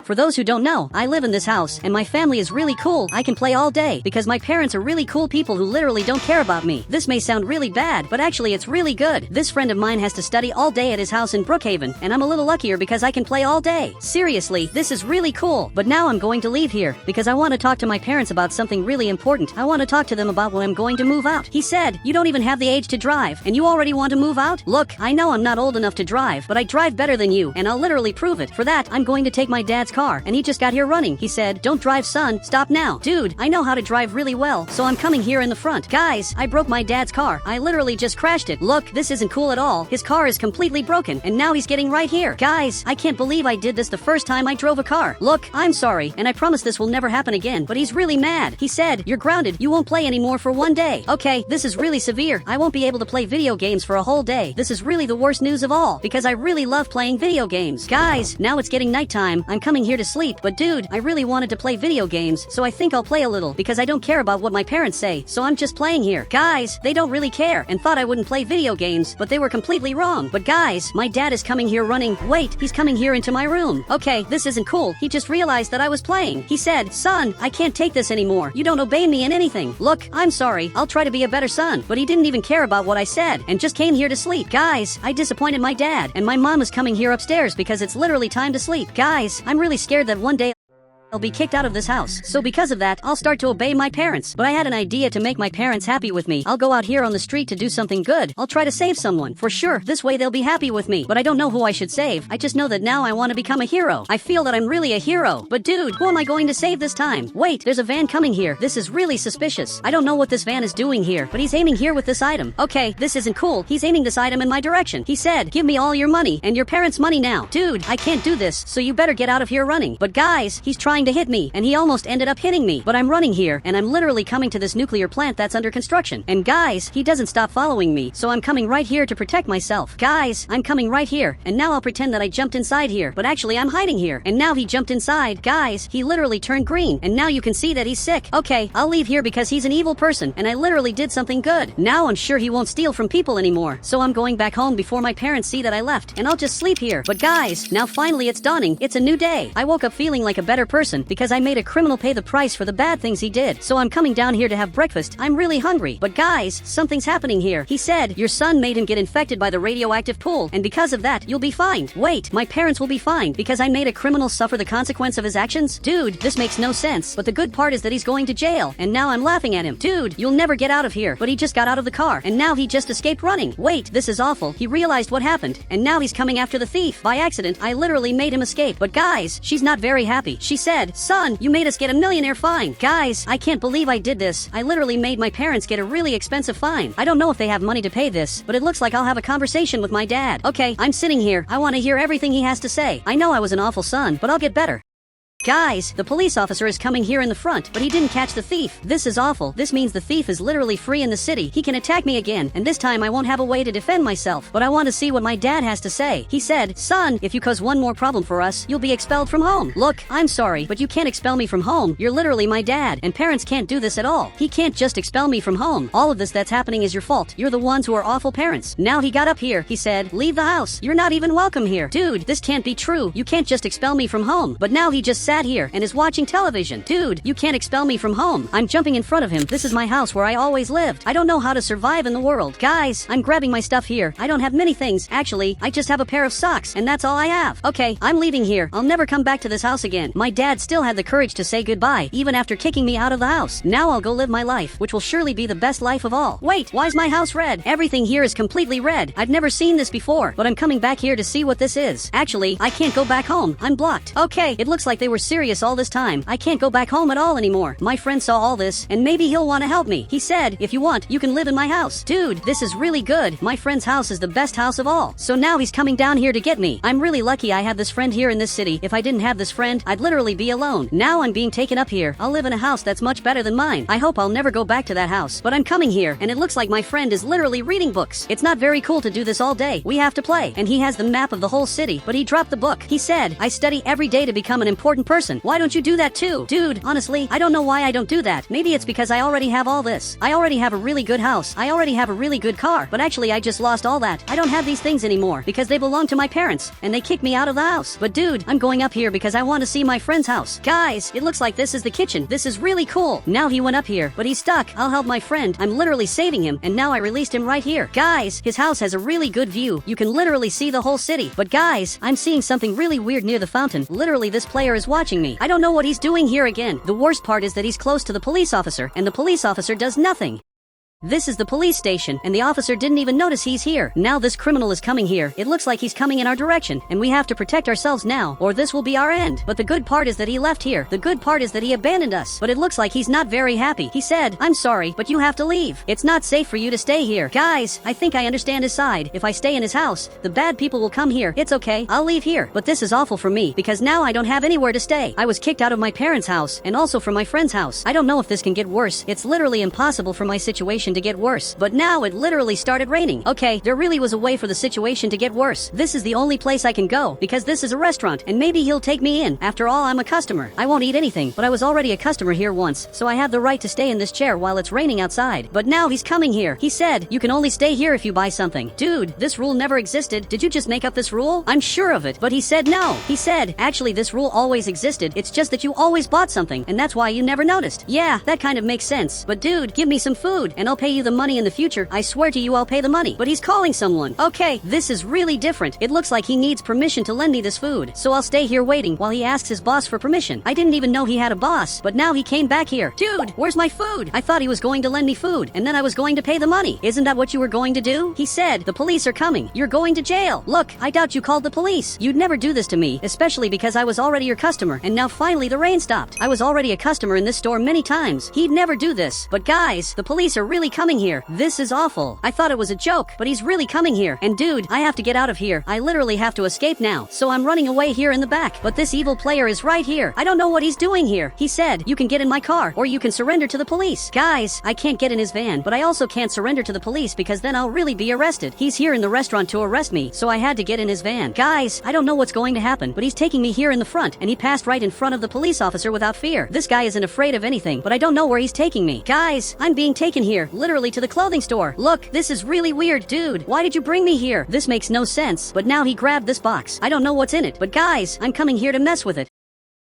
For those who don't know, I live in this house, and my family is really cool. I can play all day, because my parents are really cool people who literally don't care about me. This may sound really bad, but actually it's really good. This friend of mine has to study all day at his house in Brookhaven, and I'm a little luckier because I can play all day. Seriously, this is really cool. But now I'm going to leave here, because I want to talk to my parents about something really important. I want to talk to them about when I'm going to move out. He said, you don't even have the age to drive, and you already want to move out? Look, I know I'm not old enough to drive, but I drive better than you, and I'll literally prove it. For that, I'm going to take my dad's car, and he just got here running. He said, don't drive, son, stop now. Dude, I know how to drive really well, so I'm coming here in the front. Guys, I broke my dad's car. I literally just crashed it. Look, this isn't cool at all. His car is completely broken, and now he's getting right here. Guys, I can't believe I did this the first time I drove a car. Look, I'm sorry, and I promise this will never happen again, but he's really mad. He said, you're grounded. You won't play anymore for 1 day. Okay, this is really severe. I won't be able to play video games for a whole day. This is really the worst news of all, because I really love playing video games. Guys, now it's getting nighttime. I'm coming here to sleep, but dude, I really wanted to play video games, so I think I'll play a little, because I don't care about what my parents say, so I'm just playing here. Guys, they don't really care, and thought I wouldn't play video games, but they were completely wrong. But guys, my dad is coming here running. Wait, he's coming here into my room. Okay, this isn't cool. He just realized that I was playing. He said, son, I can't take this anymore. You don't obey me in anything. Look, I'm sorry. I'll try to be a better son. But he didn't even care about what I said, and just came here to sleep. Guys, I disappointed my dad, and my mom is coming here upstairs because it's literally time to sleep. Guys, I'm really scared that one day I'll be kicked out of this house. So because of that, I'll start to obey my parents. But I had an idea to make my parents happy with me. I'll go out here on the street to do something good. I'll try to save someone. For sure, this way they'll be happy with me. But I don't know who I should save. I just know that now I want to become a hero. I feel that I'm really a hero. But dude, who am I going to save this time? Wait, there's a van coming here. This is really suspicious. I don't know what this van is doing here, but he's aiming here with this item. Okay, this isn't cool. He's aiming this item in my direction. He said, give me all your money and your parents' money now. Dude, I can't do this, so you better get out of here running. But guys, he's trying to hit me, and he almost ended up hitting me. But I'm running here, and I'm literally coming to this nuclear plant that's under construction. And guys, he doesn't stop following me, so I'm coming right here to protect myself. Guys, I'm coming right here, and now I'll pretend that I jumped inside here, but actually I'm hiding here. And now he jumped inside. Guys, he literally turned green, and now you can see that he's sick. Okay, I'll leave here because he's an evil person, and I literally did something good. Now I'm sure he won't steal from people anymore, so I'm going back home before my parents see that I left, and I'll just sleep here. But guys, now finally it's dawning. It's a new day. I woke up feeling like a better person because I made a criminal pay the price for the bad things he did. So I'm coming down here to have breakfast. I'm really hungry. But guys, something's happening here. He said, your son made him get infected by the radioactive pool, and because of that, you'll be fined. Wait, my parents will be fined because I made a criminal suffer the consequence of his actions? Dude, this makes no sense. But the good part is that he's going to jail, and now I'm laughing at him. Dude, you'll never get out of here. But he just got out of the car, and now he just escaped running. Wait, this is awful. He realized what happened, and now he's coming after the thief. By accident, I literally made him escape. But guys, she's not very happy. She said, son, you made us get a millionaire fine. Guys, I can't believe I did this. I literally made my parents get a really expensive fine. I don't know if they have money to pay this, but it looks like I'll have a conversation with my dad. Okay, I'm sitting here. I want to hear everything he has to say. I know I was an awful son, but I'll get better. Guys, the police officer is coming here in the front, but he didn't catch the thief. This is awful. This means the thief is literally free in the city. He can attack me again, and this time I won't have a way to defend myself. But I want to see what my dad has to say. He said, son, if you cause one more problem for us, you'll be expelled from home. Look, I'm sorry, but you can't expel me from home. You're literally my dad, and parents can't do this at all. He can't just expel me from home. All of this that's happening is your fault. You're the ones who are awful parents. Now he got up here. He said, leave the house. You're not even welcome here. Dude, this can't be true. You can't just expel me from home. But now he just sat here and is watching television. Dude, you can't expel me from home. I'm jumping in front of him. This is my house where I always lived. I don't know how to survive in the world. Guys, I'm grabbing my stuff here. I don't have many things. Actually, I just have a pair of socks, and that's all I have. Okay, I'm leaving here. I'll never come back to this house again. My dad still had the courage to say goodbye, even after kicking me out of the house. Now I'll go live my life, which will surely be the best life of all. Wait, why's my house red? Everything here is completely red. I've never seen this before, but I'm coming back here to see what this is. Actually, I can't go back home. I'm blocked. Okay, it looks like they were serious all this time. I can't go back home at all anymore. My friend saw all this, and maybe he'll want to help me. He said, if you want, you can live in my house. Dude, this is really good. My friend's house is the best house of all. So now he's coming down here to get me. I'm really lucky I have this friend here in this city. If I didn't have this friend, I'd literally be alone. Now I'm being taken up here. I'll live in a house that's much better than mine. I hope I'll never go back to that house. But I'm coming here, and it looks like my friend is literally reading books. It's not very cool to do this all day. We have to play. And he has the map of the whole city, but he dropped the book. He said, I study every day to become an important person. Why don't you do that too? Dude, honestly, I don't know why I don't do that. Maybe it's because I already have all this. I already have a really good house. I already have a really good car. But actually I just lost all that. I don't have these things anymore because they belong to my parents and they kicked me out of the house. But dude, I'm going up here because I want to see my friend's house. Guys, it looks like this is the kitchen. This is really cool. Now he went up here, but he's stuck. I'll help my friend. I'm literally saving him and now I released him right here. Guys, his house has a really good view. You can literally see the whole city. But guys, I'm seeing something really weird near the fountain. Literally this player is watching me. I don't know what he's doing here again. The worst part is that he's close to the police officer and the police officer does nothing. This is the police station, and the officer didn't even notice he's here. Now this criminal is coming here. It looks like he's coming in our direction, and we have to protect ourselves now, or this will be our end. But the good part is that he left here. The good part is that he abandoned us. But it looks like he's not very happy. He said, "I'm sorry, but you have to leave. It's not safe for you to stay here." Guys, I think I understand his side. If I stay in his house, the bad people will come here. It's okay. I'll leave here. But this is awful for me, because now I don't have anywhere to stay. I was kicked out of my parents' house, and also from my friend's house. I don't know if this can get worse. It's literally impossible for my situation to get worse. But now it literally started raining. Okay, there really was a way for the situation to get worse. This is the only place I can go, because this is a restaurant, and maybe he'll take me in. After all, I'm a customer. I won't eat anything, but I was already a customer here once, so I have the right to stay in this chair while it's raining outside. But now he's coming here. He said, "You can only stay here if you buy something." Dude, this rule never existed. Did you just make up this rule? I'm sure of it. But he said no. He said, "Actually, this rule always existed. It's just that you always bought something, and that's why you never noticed." Yeah, that kind of makes sense. But dude, give me some food, and I'll pay you the money in the future. I swear to you I'll pay the money. But he's calling someone. Okay, this is really different. It looks like he needs permission to lend me this food. So I'll stay here waiting while he asks his boss for permission. I didn't even know he had a boss, but now he came back here. Dude, where's my food? I thought he was going to lend me food, and then I was going to pay the money. Isn't that what you were going to do? He said, "The police are coming. You're going to jail." Look, I doubt you called the police. You'd never do this to me, especially because I was already your customer, and now finally the rain stopped. I was already a customer in this store many times. He'd never do this. But guys, the police are really coming here. This is awful. I thought it was a joke, but he's really coming here. And dude, I have to get out of here. I literally have to escape now. So I'm running away here in the back. But this evil player is right here. I don't know what he's doing here. He said, "You can get in my car, or you can surrender to the police." Guys, I can't get in his van, but I also can't surrender to the police because then I'll really be arrested. He's here in the restaurant to arrest me, so I had to get in his van. Guys, I don't know what's going to happen, but he's taking me here in the front, and he passed right in front of the police officer without fear. This guy isn't afraid of anything, but I don't know where he's taking me. Guys, I'm being taken here, literally to the clothing store. Look, this is really weird. Dude, why did you bring me here? This makes no sense. But now he grabbed this box. I don't know what's in it, but guys, I'm coming here to mess with it.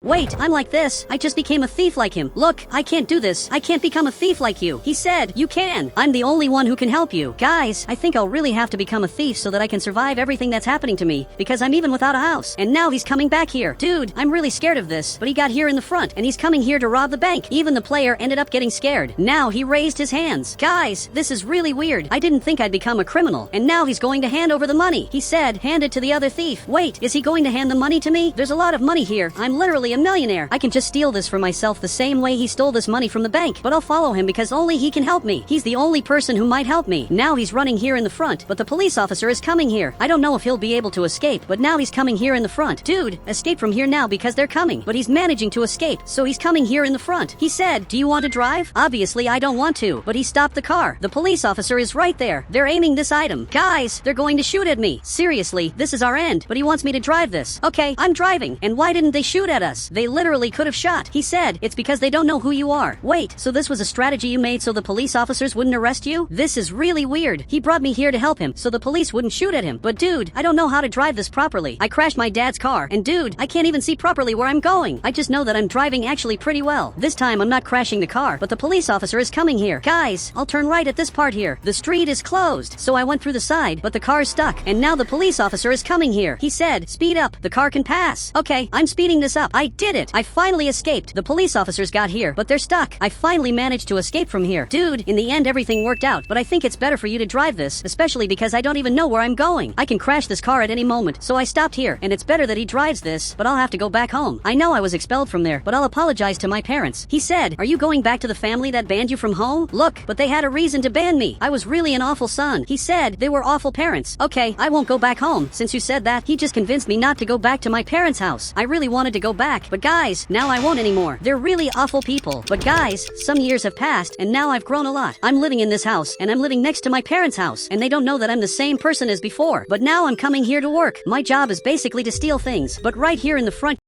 Wait, I'm like this. I just became a thief like him. Look, I can't do this. I can't become a thief like you. He said, "You can. I'm the only one who can help you." Guys, I think I'll really have to become a thief so that I can survive everything that's happening to me, because I'm even without a house. And now he's coming back here. Dude, I'm really scared of this, but he got here in the front, and he's coming here to rob the bank. Even the player ended up getting scared. Now he raised his hands. Guys, this is really weird. I didn't think I'd become a criminal, and now he's going to hand over the money. He said, "Hand it to the other thief." Wait, is he going to hand the money to me? There's a lot of money here. I'm literally a millionaire. I can just steal this for myself the same way he stole this money from the bank, but I'll follow him because only he can help me. He's the only person who might help me. Now he's running here in the front, but the police officer is coming here. I don't know if he'll be able to escape, but now he's coming here in the front. Dude, escape from here now because they're coming, but he's managing to escape, so he's coming here in the front. He said, "Do you want to drive?" Obviously I don't want to, but he stopped the car. The police officer is right there. They're aiming this item. Guys, they're going to shoot at me. Seriously, this is our end, but he wants me to drive this. Okay, I'm driving. And why didn't they shoot at us? They literally could have shot. He said, "It's because they don't know who you are." Wait, so this was a strategy you made so the police officers wouldn't arrest you? This is really weird. He brought me here to help him so the police wouldn't shoot at him. But dude, I don't know how to drive this properly. I crashed my dad's car, and dude, I can't even see properly where I'm going. I just know that I'm driving actually pretty well. This time I'm not crashing the car, but the police officer is coming here. Guys, I'll turn right at this part here. The street is closed, so I went through the side, but the car's stuck, and now the police officer is coming here. He said, "Speed up, the car can pass." Okay, I'm speeding this up. I did it. I finally escaped. The police officers got here, but they're stuck. I finally managed to escape from here. Dude, in the end everything worked out, but I think it's better for you to drive this, especially because I don't even know where I'm going. I can crash this car at any moment, so I stopped here, and it's better that he drives this, but I'll have to go back home. I know I was expelled from there, but I'll apologize to my parents. He said, "Are you going back to the family that banned you from home?" Look, but they had a reason to ban me. I was really an awful son. He said they were awful parents. Okay, I won't go back home. Since you said that, he just convinced me not to go back to my parents' house. I really wanted to go back, but guys, now I won't anymore. They're really awful people. But guys, some years have passed, and now I've grown a lot. I'm living in this house, and I'm living next to my parents' house, and they don't know that I'm the same person as before. But now I'm coming here to work. My job is basically to steal things, but right here in the front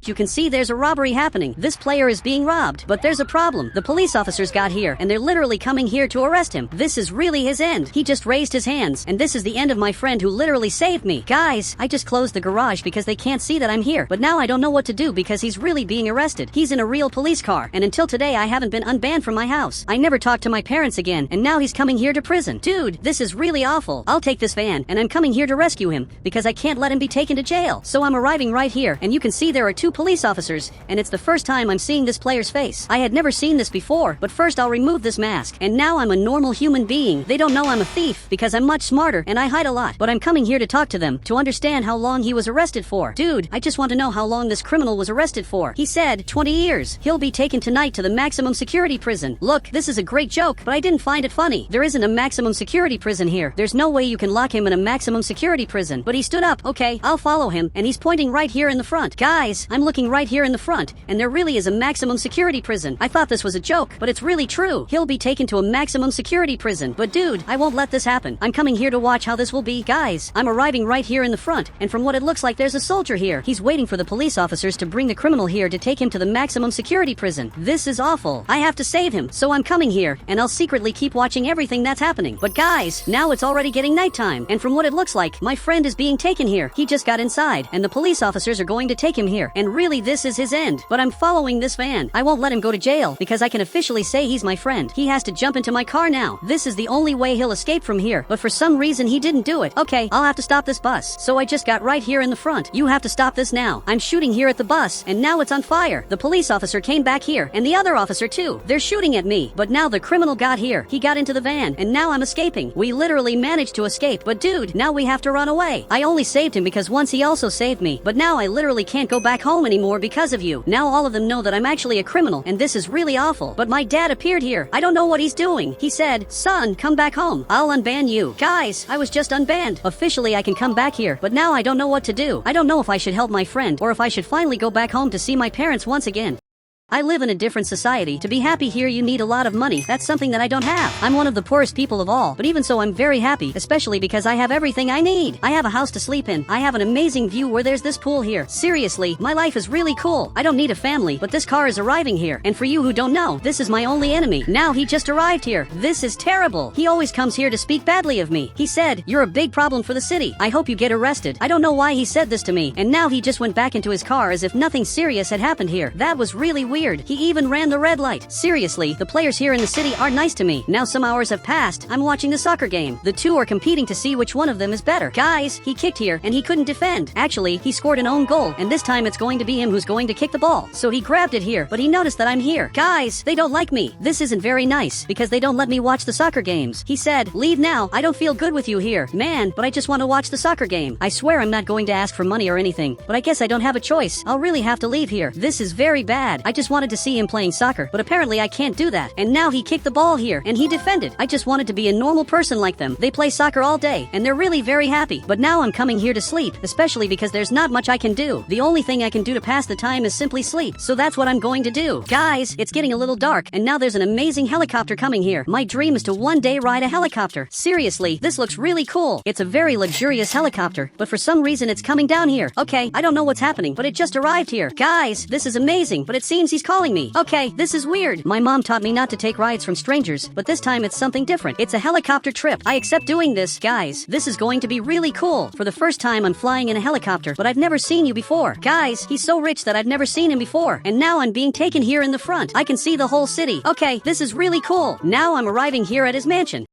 You can see there's a robbery happening. This player is being robbed. But there's a problem. The police officers got here, and they're literally coming here to arrest him. This is really his end. He just raised his hands, and this is the end of my friend who literally saved me. Guys, I just closed the garage because they can't see that I'm here. But now I don't know what to do because he's really being arrested. He's in a real police car, and until today I haven't been unbanned from my house. I never talked to my parents again, and now he's coming here to prison. Dude, this is really awful. I'll take this van, and I'm coming here to rescue him because I can't let him be taken to jail. So I'm arriving right here, and you can see there are 2 police officers, and it's the first time I'm seeing this player's face. I had never seen this before, but first I'll remove this mask, and now I'm a normal human being. They don't know I'm a thief because I'm much smarter and I hide a lot, but I'm coming here to talk to them to understand how long he was arrested for. Dude, I just want to know how long this criminal was arrested for. He said 20 years. He'll be taken tonight to the maximum security prison. Look, this is a great joke, but I didn't find it funny. There isn't a maximum security prison here. There's no way you can lock him in a maximum security prison. But he stood up. Okay, I'll follow him, and he's pointing right here in the front. Guys, I'm looking right here in the front, and there really is a maximum security prison. I thought this was a joke, but it's really true. He'll be taken to a maximum security prison. But dude, I won't let this happen. I'm coming here to watch how this will be. Guys, I'm arriving right here in the front, and from what it looks like there's a soldier here. He's waiting for the police officers to bring the criminal here to take him to the maximum security prison. This is awful. I have to save him, so I'm coming here, and I'll secretly keep watching everything that's happening. But guys, now it's already getting nighttime, and from what it looks like, my friend is being taken here. He just got inside, and the police officers are going to take him here, and really this is his end. But I'm following this van. I won't let him go to jail because I can officially say he's my friend. He has to jump into my car now. This is the only way he'll escape from here, but for some reason he didn't do it. Okay, I'll have to stop this bus. So I just got right here in the front. You have to stop this now. I'm shooting here at the bus, and now it's on fire. The police officer came back here, and the other officer too. They're shooting at me, but now the criminal got here. He got into the van, and now I'm escaping. We literally managed to escape, but dude, now we have to run away. I only saved him because once he also saved me, but now I literally can't go back home anymore because of you. Now all of them know that I'm actually a criminal, and this is really awful. But my dad appeared here. I don't know what he's doing. He said, son, come back home. I'll unban you. Guys, I was just unbanned. Officially I can come back here, but now I don't know what to do. I don't know if I should help my friend, or if I should finally go back home to see my parents once again. I live in a different society. To be happy here you need a lot of money. That's something that I don't have. I'm one of the poorest people of all, but even so I'm very happy, especially because I have everything I need. I have a house to sleep in. I have an amazing view where there's this pool here. Seriously, my life is really cool. I don't need a family, but this car is arriving here. And for you who don't know, this is my only enemy. Now he just arrived here. This is terrible. He always comes here to speak badly of me. He said, you're a big problem for the city. I hope you get arrested. I don't know why he said this to me. And now he just went back into his car as if nothing serious had happened here. That was really weird. He even ran the red light. Seriously, the players here in the city are nice to me. Now some hours have passed. I'm watching the soccer game. The 2 are competing to see which one of them is better. Guys, he kicked here and he couldn't defend. Actually, he scored an own goal, and this time it's going to be him who's going to kick the ball. So he grabbed it here, but he noticed that I'm here. Guys, they don't like me. This isn't very nice because they don't let me watch the soccer games. He said, leave now. I don't feel good with you here. Man, but I just want to watch the soccer game. I swear I'm not going to ask for money or anything, but I guess I don't have a choice. I'll really have to leave here. This is very bad. I just wanted to see him playing soccer, but apparently I can't do that. And now he kicked the ball here, and he defended. I just wanted to be a normal person like them. They play soccer all day, and they're really very happy. But now I'm coming here to sleep, especially because there's not much I can do. The only thing I can do to pass the time is simply sleep. So that's what I'm going to do. Guys, it's getting a little dark, and now there's an amazing helicopter coming here. My dream is to one day ride a helicopter. Seriously, this looks really cool. It's a very luxurious helicopter, but for some reason it's coming down here. Okay, I don't know what's happening, but it just arrived here. Guys, this is amazing, but it seems he's calling me. Okay, this is weird. My mom taught me not to take rides from strangers, but this time it's something different. It's a helicopter trip. I accept doing this. Guys, this is going to be really cool. For the first time I'm flying in a helicopter, but I've never seen you before. Guys, he's so rich that I've never seen him before, and now I'm being taken here in the front. I can see the whole city. Okay, this is really cool. Now I'm arriving here at his mansion.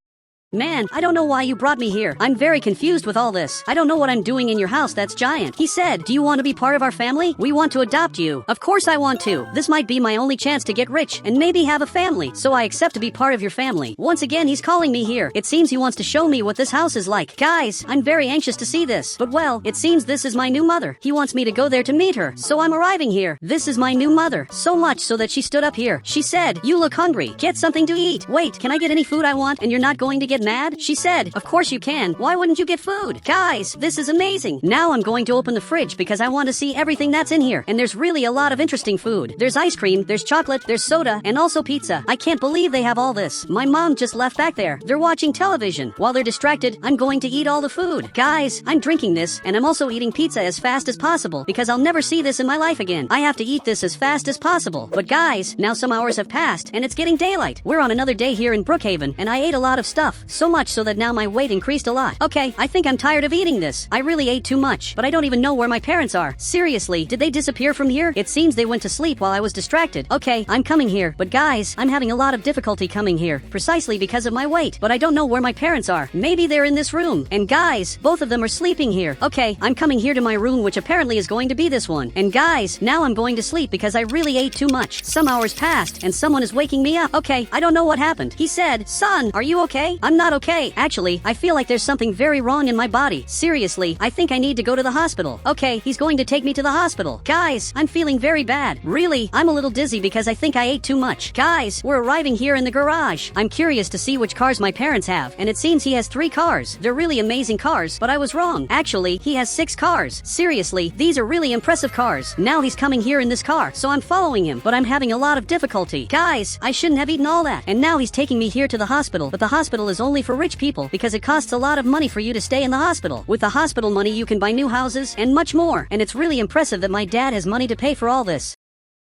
Man, I don't know why you brought me here. I'm very confused with all this. I don't know what I'm doing in your house that's giant. He said, do you want to be part of our family? We want to adopt you. Of course I want to. This might be my only chance to get rich and maybe have a family. So I accept to be part of your family. Once again, he's calling me here. It seems he wants to show me what this house is like. Guys, I'm very anxious to see this. But well, it seems this is my new mother. He wants me to go there to meet her. So I'm arriving here. This is my new mother. So much so that she stood up here. She said, you look hungry. Get something to eat. Wait, can I get any food I want? And you're not going to get mad? She said, of course you can. Why wouldn't you get food? Guys, this is amazing. Now I'm going to open the fridge because I want to see everything that's in here. And there's really a lot of interesting food. There's ice cream, there's chocolate, there's soda, and also pizza. I can't believe they have all this. My mom just left back there. They're watching television. While they're distracted, I'm going to eat all the food. Guys, I'm drinking this, and I'm also eating pizza as fast as possible because I'll never see this in my life again. I have to eat this as fast as possible. But guys, now some hours have passed, and it's getting daylight. We're on another day here in Brookhaven, and I ate a lot of stuff. So much so that now my weight increased a lot. Okay, I think I'm tired of eating this. I really ate too much, but I don't even know where my parents are. Seriously, did they disappear from here? It seems they went to sleep while I was distracted. Okay, I'm coming here, but guys, I'm having a lot of difficulty coming here, precisely because of my weight, but I don't know where my parents are. Maybe they're in this room. And guys, both of them are sleeping here. Okay, I'm coming here to my room, which apparently is going to be this one. And guys, now I'm going to sleep because I really ate too much. Some hours passed, and someone is waking me up. Okay, I don't know what happened. He said, son, are you okay? I'm not okay. Actually, I feel like there's something very wrong in my body. Seriously, I think I need to go to the hospital. Okay, he's going to take me to the hospital. Guys, I'm feeling very bad. Really, I'm a little dizzy because I think I ate too much. Guys, we're arriving here in the garage. I'm curious to see which cars my parents have, and it seems he has 3 cars. They're really amazing cars, but I was wrong. Actually, he has 6 cars. Seriously, these are really impressive cars. Now he's coming here in this car, so I'm following him, but I'm having a lot of difficulty. Guys, I shouldn't have eaten all that. And now he's taking me here to the hospital, but the hospital is only for rich people because it costs a lot of money for you to stay in the hospital. With the hospital money, you can buy new houses and much more. And it's really impressive that my dad has money to pay for all this.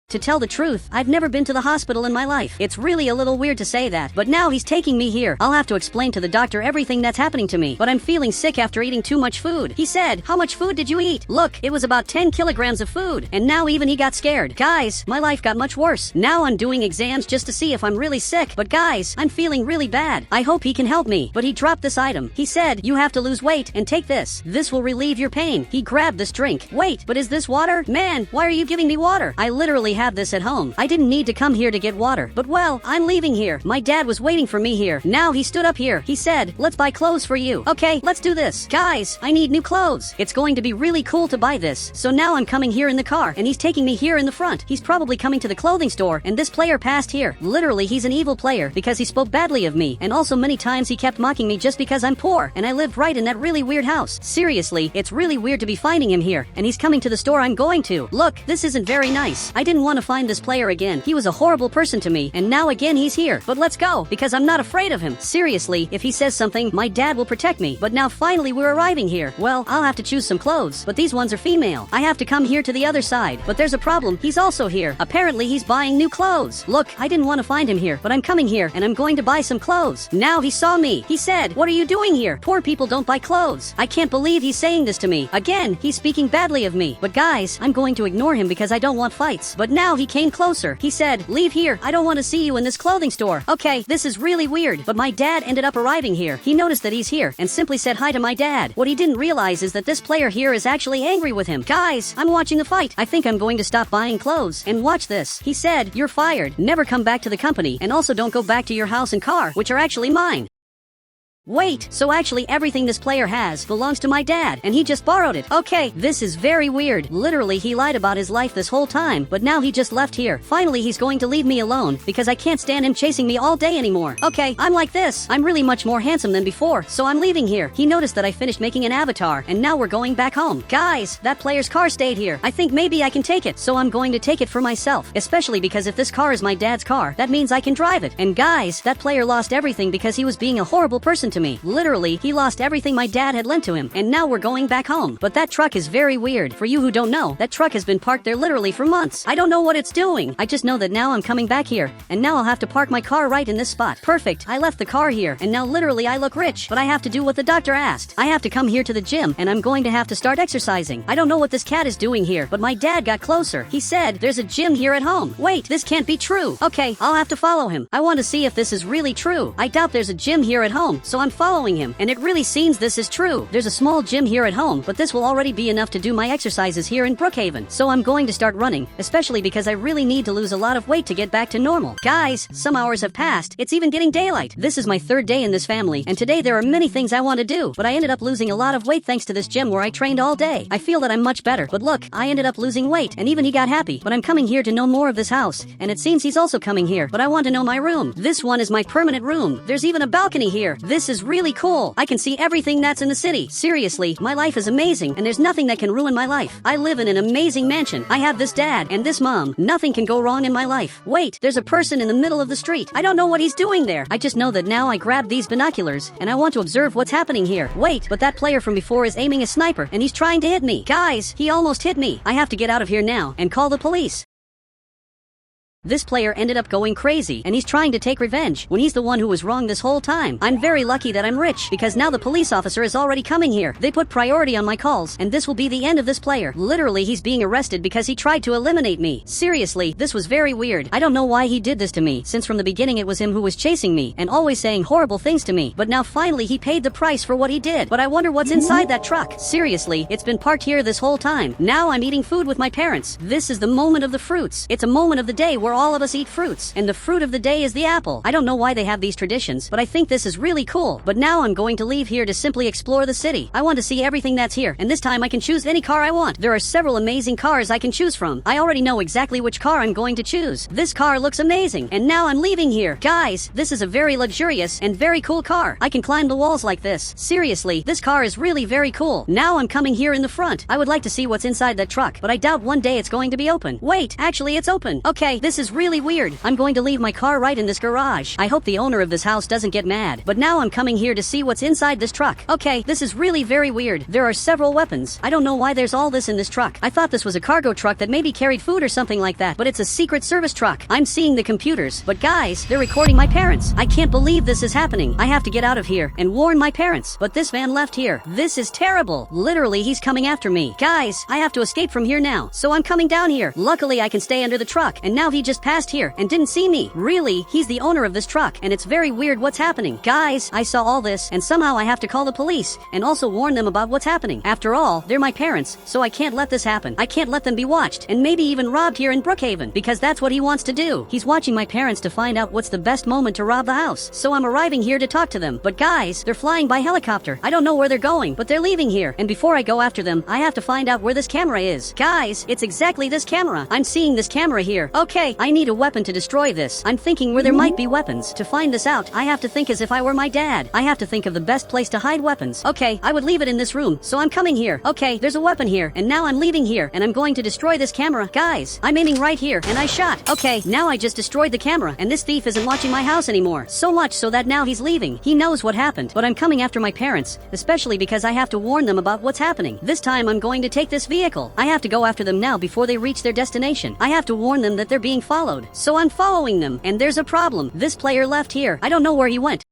To tell the truth, I've never been to the hospital in my life. It's really a little weird to say that, but now he's taking me here. I'll have to explain to the doctor everything that's happening to me, but I'm feeling sick after eating too much food. He said, how much food did you eat? Look, it was about 10 kilograms of food, and now even he got scared. Guys, my life got much worse. Now I'm doing exams just to see if I'm really sick, but guys, I'm feeling really bad. I hope he can help me, but he dropped this item. He said, you have to lose weight and take this. This will relieve your pain. He grabbed this drink. Wait, but is this water? Man, why are you giving me water? I literally have this at home. I didn't need to come here to get water, but well, I'm leaving here. My dad was waiting for me here. Now he stood up here. He said, let's buy clothes for you. Okay, let's do this. Guys, I need new clothes. It's going to be really cool to buy this. So now I'm coming here in the car, and he's taking me here in the front. He's probably coming to the clothing store, and this player passed here. Literally, he's an evil player because he spoke badly of me, and also many times he kept mocking me just because I'm poor, and I lived right in that really weird house. Seriously, it's really weird to be finding him here, and he's coming to the store I'm going to. Look, this isn't very nice. I didn't want to find this player again. He was a horrible person to me, and now again he's here. But let's go, because I'm not afraid of him. Seriously, if he says something, my dad will protect me. But now finally we're arriving here. Well, I'll have to choose some clothes, but these ones are female. I have to come here to the other side. But there's a problem. He's also here. Apparently he's buying new clothes. Look, I didn't want to find him here, but I'm coming here, and I'm going to buy some clothes. Now he saw me. He said, what are you doing here? Poor people don't buy clothes. I can't believe he's saying this to me. Again, he's speaking badly of me. But guys, I'm going to ignore him because I don't want fights. But now he came closer. He said, leave here. I don't want to see you in this clothing store. Okay, this is really weird, but my dad ended up arriving here. He noticed that he's here and simply said hi to my dad. What he didn't realize is that this player here is actually angry with him. Guys, I'm watching the fight. I think I'm going to stop buying clothes and watch this. He said, you're fired. Never come back to the company, and also don't go back to your house and car, which are actually mine. Wait, so actually everything this player has belongs to my dad, and he just borrowed it. Okay, this is very weird. Literally, he lied about his life this whole time, but now he just left here. Finally, he's going to leave me alone, because I can't stand him chasing me all day anymore. Okay, I'm like this. I'm really much more handsome than before, so I'm leaving here. He noticed that I finished making an avatar, and now we're going back home. Guys, that player's car stayed here. I think maybe I can take it, so I'm going to take it for myself, especially because if this car is my dad's car, that means I can drive it. And guys, that player lost everything because he was being a horrible person to me. Literally, he lost everything my dad had lent to him, and now we're going back home. But that truck is very weird. For you who don't know, that truck has been parked there literally for months. I don't know what it's doing. I just know that now I'm coming back here, and now I'll have to park my car right in this spot. Perfect. I left the car here, and now literally I look rich, but I have to do what the doctor asked. I have to come here to the gym, and I'm going to have to start exercising. I don't know what this cat is doing here, but my dad got closer. He said, there's a gym here at home. Wait, this can't be true. Okay, I'll have to follow him. I want to see if this is really true. I doubt there's a gym here at home, so I'm following him, and it really seems this is true. There's a small gym here at home, but this will already be enough to do my exercises here in Brookhaven. So I'm going to start running, especially because I really need to lose a lot of weight to get back to normal. Guys, some hours have passed. It's even getting daylight. This is my 3rd day in this family, and today there are many things I want to do, but I ended up losing a lot of weight thanks to this gym where I trained all day. I feel that I'm much better, but look, I ended up losing weight, and even he got happy. But I'm coming here to know more of this house, and it seems he's also coming here, but I want to know my room. This one is my permanent room. There's even a balcony here. This is really cool. I can see everything that's in the city. Seriously, my life is amazing and there's nothing that can ruin my life. I live in an amazing mansion. I have this dad and this mom. Nothing can go wrong in my life. Wait, there's a person in the middle of the street. I don't know what he's doing there. I just know that now I grab these binoculars and I want to observe what's happening here. Wait, but that player from before is aiming a sniper and he's trying to hit me. Guys, he almost hit me. I have to get out of here now and call the police. This player ended up going crazy, and he's trying to take revenge, when he's the one who was wrong this whole time. I'm very lucky that I'm rich, because now the police officer is already coming here. They put priority on my calls, and this will be the end of this player. Literally, he's being arrested because he tried to eliminate me. Seriously, this was very weird. I don't know why he did this to me, since from the beginning it was him who was chasing me, and always saying horrible things to me. But now finally he paid the price for what he did. But I wonder what's inside that truck. Seriously, it's been parked here this whole time. Now I'm eating food with my parents. This is the moment of the fruits. It's a moment of the day where all of us eat fruits, and the fruit of the day is the apple. I don't know why they have these traditions, but I think this is really cool. But now I'm going to leave here to simply explore the city. I want to see everything that's here, and this time I can choose any car I want. There are several amazing cars I can choose from. I already know exactly which car I'm going to choose. This car looks amazing, and now I'm leaving here. Guys, this is a very luxurious and very cool car. I can climb the walls like this. Seriously, this car is really very cool. Now I'm coming here in the front. I would like to see what's inside that truck, but I doubt one day it's going to be open. Wait, actually it's open. Okay, this is really weird. I'm going to leave my car right in this garage. I hope the owner of this house doesn't get mad. But now I'm coming here to see what's inside this truck. Okay, this is really very weird. There are several weapons. I don't know why there's all this in this truck. I thought this was a cargo truck that maybe carried food or something like that, but it's a secret service truck. I'm seeing the computers. But guys, they're recording my parents. I can't believe this is happening. I have to get out of here and warn my parents. But this van left here. This is terrible. Literally, he's coming after me. Guys, I have to escape from here now. So I'm coming down here. Luckily, I can stay under the truck. And now he just passed here and didn't see me. Really, he's the owner of this truck, and it's very weird what's happening. Guys, I saw all this, and somehow I have to call the police, and also warn them about what's happening. After all, they're my parents, so I can't let this happen. I can't let them be watched, and maybe even robbed here in Brookhaven, because that's what he wants to do. He's watching my parents to find out what's the best moment to rob the house, so I'm arriving here to talk to them. But guys, they're flying by helicopter. I don't know where they're going, but they're leaving here, and before I go after them, I have to find out where this camera is. Guys, it's exactly this camera. I'm seeing this camera here. Okay, I need a weapon to destroy this. I'm thinking where there might be weapons. To find this out, I have to think as if I were my dad. I have to think of the best place to hide weapons. Okay, I would leave it in this room, so I'm coming here. Okay, there's a weapon here, and now I'm leaving here, and I'm going to destroy this camera. Guys, I'm aiming right here, and I shot. Okay, now I just destroyed the camera, and this thief isn't watching my house anymore. So much so that now he's leaving. He knows what happened, but I'm coming after my parents, especially because I have to warn them about what's happening. This time I'm going to take this vehicle. I have to go after them now before they reach their destination. I have to warn them that they're being followed. So I'm following them, and there's a problem. This player left here. I don't know where he went.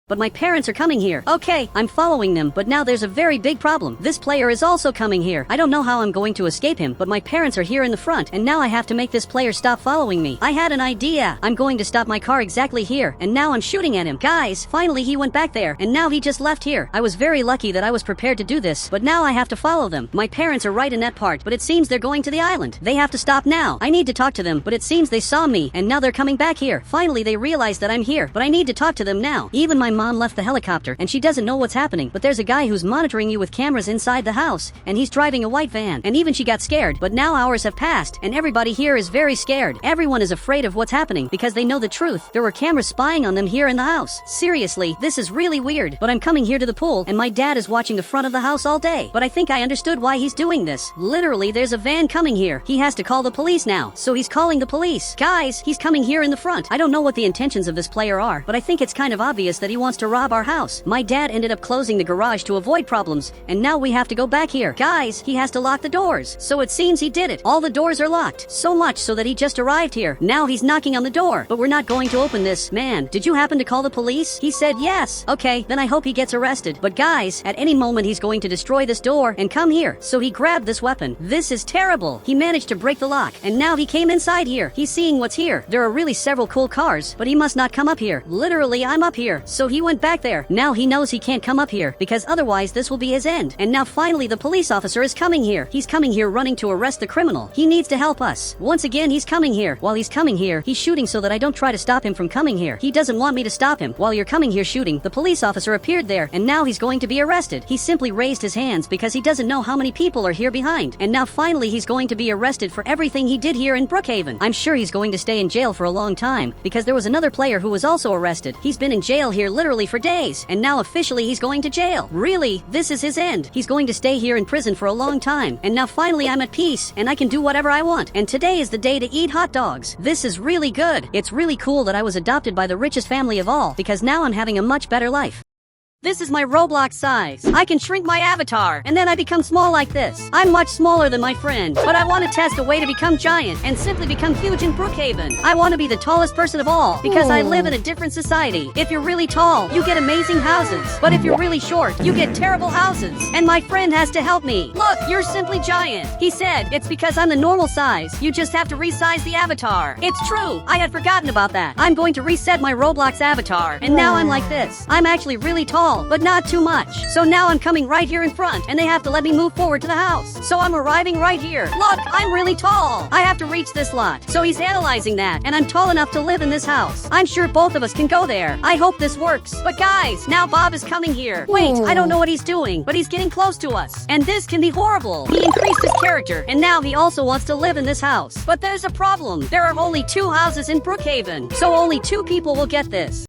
But my parents are coming here. Okay, I'm following them, but now there's a very big problem. This player is also coming here. I don't know how I'm going to escape him, but my parents are here in the front, and now I have to make this player stop following me. I had an idea. I'm going to stop my car exactly here, and now I'm shooting at him. Guys, finally he went back there, and now he just left here. I was very lucky that I was prepared to do this, but now I have to follow them. My parents are right in that part, but it seems they're going to the island. They have to stop now. I need to talk to them, but it seems they saw me, and now they're coming back here. Finally, they realize that I'm here, but I need to talk to them now. Even my mom left the helicopter, and she doesn't know what's happening, but there's a guy who's monitoring you with cameras inside the house, and he's driving a white van, and even she got scared, but now hours have passed, and everybody here is very scared. Everyone is afraid of what's happening, because they know the truth. There were cameras spying on them here in the house. Seriously, this is really weird, but I'm coming here to the pool, and my dad is watching the front of the house all day, but I think I understood why he's doing this. Literally, there's a van coming here. He has to call the police now, so he's calling the police. Guys, he's coming here in the front. I don't know what the intentions of this player are, but I think it's kind of obvious that he wants to rob our house. My dad ended up closing the garage to avoid problems, and now we have to go back here. Guys, he has to lock the doors, so it seems he did it. All the doors are locked, so much so that he just arrived here. Now he's knocking on the door, but we're not going to open this. Man, did you happen to call the police? He said yes. Okay, then I hope he gets arrested. But guys, at any moment he's going to destroy this door and come here, so he grabbed this weapon. This is terrible. He managed to break the lock, and now he came inside here. He's seeing what's here. There are really several cool cars, but he must not come up here. Literally, I'm up here, so he went back there. Now he knows he can't come up here, because otherwise this will be his end. And now finally the police officer is coming here. He's coming here running to arrest the criminal. He needs to help us. Once again, he's coming here. While he's coming here, he's shooting so that I don't try to stop him from coming here. He doesn't want me to stop him. While you're coming here shooting, the police officer appeared there, and now he's going to be arrested. He simply raised his hands because he doesn't know how many people are here behind. And now finally he's going to be arrested for everything he did here in Brookhaven. I'm sure he's going to stay in jail for a long time, because there was another player who was also arrested. He's been in jail here literally literally for days, and now officially he's going to jail. Really, this is his end. He's going to stay here in prison for a long time, and now finally I'm at peace, and I can do whatever I want. And today is the day to eat hot dogs. This is really good. It's really cool that I was adopted by the richest family of all, because now I'm having a much better life. This is my Roblox size. I can shrink my avatar, and then I become small like this. I'm much smaller than my friend, but I want to test a way to become giant and simply become huge in Brookhaven. I want to be the tallest person of all, because I live in a different society. If you're really tall, you get amazing houses. But if you're really short, you get terrible houses. And my friend has to help me. Look, you're simply giant. He said, it's because I'm the normal size. You just have to resize the avatar. It's true. I had forgotten about that. I'm going to reset my Roblox avatar, and now I'm like this. I'm actually really tall, but not too much. So now I'm coming right here in front, and they have to let me move forward to the house. So I'm arriving right here. Look, I'm really tall. I have to reach this lot. So he's analyzing that, and I'm tall enough to live in this house. I'm sure both of us can go there. I hope this works. But guys, now Bob is coming here. Wait, I don't know what he's doing, but he's getting close to us. And this can be horrible. He increased his character, and now he also wants to live in this house. But there's a problem. There are only 2 houses in Brookhaven, so only 2 people will get this.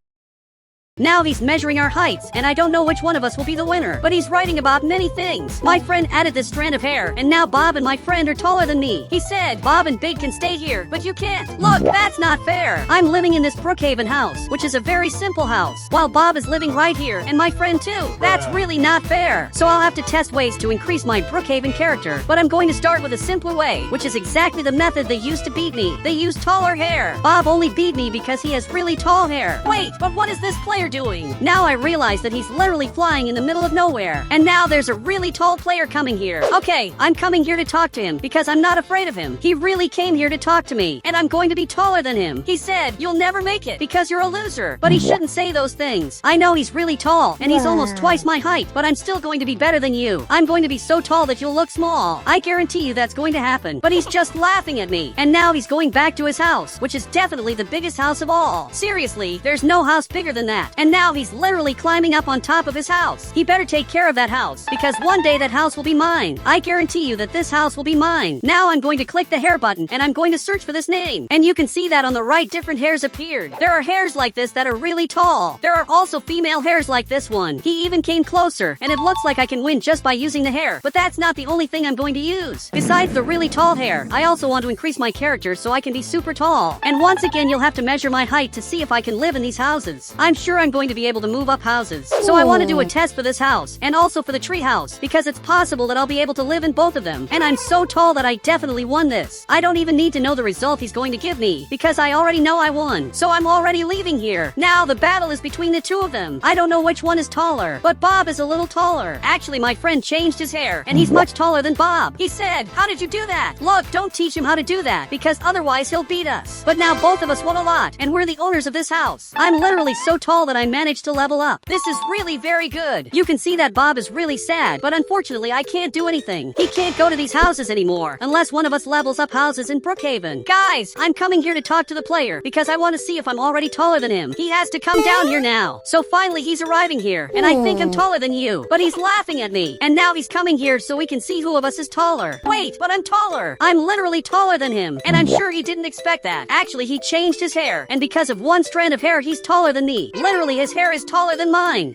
Now he's measuring our heights, and I don't know which one of us will be the winner, but he's writing about many things. My friend added this strand of hair, and now Bob and my friend are taller than me. He said, Bob and Big can stay here, but you can't. Look, that's not fair. I'm living in this Brookhaven house, which is a very simple house, while Bob is living right here, and my friend too. That's really not fair. So I'll have to test ways to increase my Brookhaven character, but I'm going to start with a simpler way, which is exactly the method they used to beat me. They used taller hair. Bob only beat me because he has really tall hair. Wait, but what is this player doing? Now I realize that he's literally flying in the middle of nowhere. And now there's a really tall player coming here. Okay, I'm coming here to talk to him because I'm not afraid of him. He really came here to talk to me, and I'm going to be taller than him. He said, you'll never make it because you're a loser. But he shouldn't say those things. I know he's really tall, and he's almost twice my height, but I'm still going to be better than you. I'm going to be so tall that you'll look small. I guarantee you that's going to happen. But he's just laughing at me. And now he's going back to his house, which is definitely the biggest house of all. Seriously, there's no house bigger than that. And now he's literally climbing up on top of his house. He better take care of that house, because one day that house will be mine. I guarantee you that this house will be mine. Now I'm going to click the hair button, and I'm going to search for this name. And you can see that on the right different hairs appeared. There are hairs like this that are really tall. There are also female hairs like this one. He even came closer, and it looks like I can win just by using the hair. But that's not the only thing I'm going to use. Besides the really tall hair, I also want to increase my character so I can be super tall. And once again, you'll have to measure my height to see if I can live in these houses. I'm sure I'm going to be able to move up houses. So I want to do a test for this house, and also for the tree house, because it's possible that I'll be able to live in both of them. And I'm so tall that I definitely won this. I don't even need to know the result he's going to give me, because I already know I won. So I'm already leaving here. Now the battle is between the 2 of them. I don't know which one is taller, but Bob is a little taller. Actually, my friend changed his hair, and he's much taller than Bob. He said, how did you do that? Look, don't teach him how to do that, because otherwise he'll beat us. But now both of us won a lot, and we're the owners of this house. I'm literally so tall that I managed to level up. This is really very good. You can see that Bob is really sad, but unfortunately I can't do anything. He can't go to these houses anymore, unless one of us levels up houses in Brookhaven. Guys, I'm coming here to talk to the player, because I want to see if I'm already taller than him. He has to come down here now. So finally he's arriving here, and I think I'm taller than you. But he's laughing at me, and now he's coming here so we can see who of us is taller. Wait, but I'm taller. I'm literally taller than him, and I'm sure he didn't expect that. Actually, he changed his hair, and because of one strand of hair, he's taller than me. Literally, his hair is taller than mine.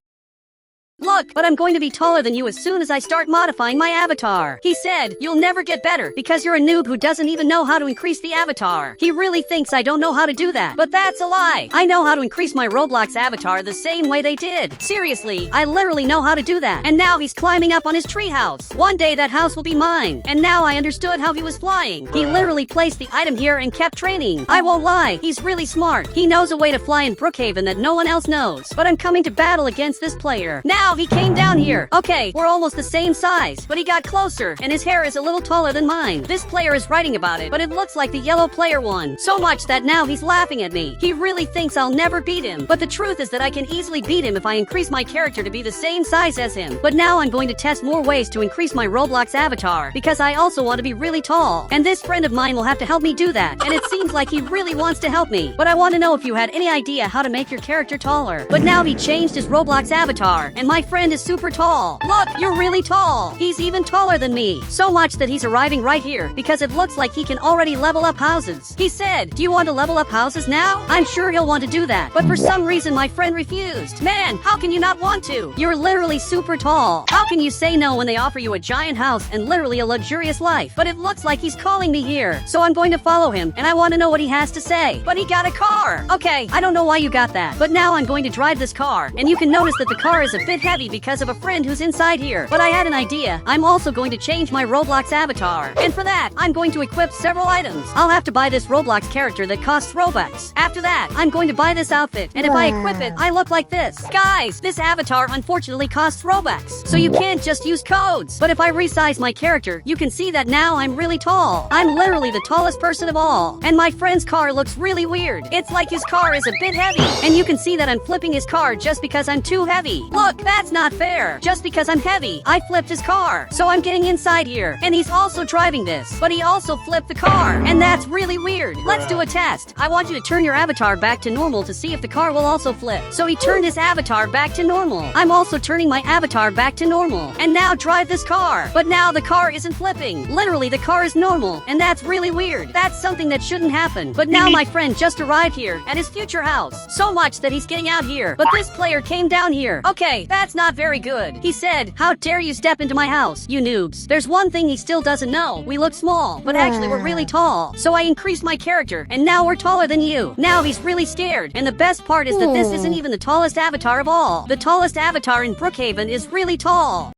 Look, but I'm going to be taller than you as soon as I start modifying my avatar. He said, you'll never get better because you're a noob who doesn't even know how to increase the avatar. He really thinks I don't know how to do that, but that's a lie. I know how to increase my Roblox avatar the same way they did. Seriously, I literally know how to do that. And now he's climbing up on his treehouse. One day that house will be mine. And now I understood how he was flying. He literally placed the item here and kept training. I won't lie, he's really smart. He knows a way to fly in Brookhaven that no one else knows. But I'm coming to battle against this player. Now he came down here. Okay, we're almost the same size, but he got closer, and his hair is a little taller than mine. This player is writing about it, but it looks like the yellow player won. So much that now he's laughing at me. He really thinks I'll never beat him, but the truth is that I can easily beat him if I increase my character to be the same size as him. But now I'm going to test more ways to increase my Roblox avatar, because I also want to be really tall. And this friend of mine will have to help me do that, and it seems like he really wants to help me. But I want to know if you had any idea how to make your character taller. But now he changed his Roblox avatar, and my friend is super tall. Look, you're really tall. He's even taller than me. So much that he's arriving right here because it looks like he can already level up houses. He said, do you want to level up houses now? I'm sure he'll want to do that. But for some reason my friend refused. Man, how can you not want to? You're literally super tall. How can you say no when they offer you a giant house and literally a luxurious life? But it looks like he's calling me here. So I'm going to follow him and I want to know what he has to say. But he got a car. Okay, I don't know why you got that. But now I'm going to drive this car. And you can notice that the car is a bit heavy because of a friend who's inside here. But I had an idea. I'm also going to change my Roblox avatar. And for that, I'm going to equip several items. I'll have to buy this Roblox character that costs Robux. After that, I'm going to buy this outfit. And if I equip it, I look like this. Guys, this avatar unfortunately costs Robux. So you can't just use codes. But if I resize my character, you can see that now I'm really tall. I'm literally the tallest person of all. And my friend's car looks really weird. It's like his car is a bit heavy. And you can see that I'm flipping his car just because I'm too heavy. Look, that's not fair. Just because I'm heavy, I flipped his car. So I'm getting inside here. And he's also driving this. But he also flipped the car. And that's really weird. Let's do a test. I want you to turn your avatar back to normal to see if the car will also flip. So he turned his avatar back to normal. I'm also turning my avatar back to normal. And now drive this car. But now the car isn't flipping. Literally, the car is normal. And that's really weird. That's something that shouldn't happen. But now my friend just arrived here at his future house. So much that he's getting out here. But this player came down here. Okay, that's not very good. He said, how dare you step into my house, you noobs. There's one thing he still doesn't know. We look small, but actually we're really tall. So I increased my character, and now we're taller than you. Now he's really scared. And the best part is that this isn't even the tallest avatar of all. The tallest avatar in Brookhaven is really tall.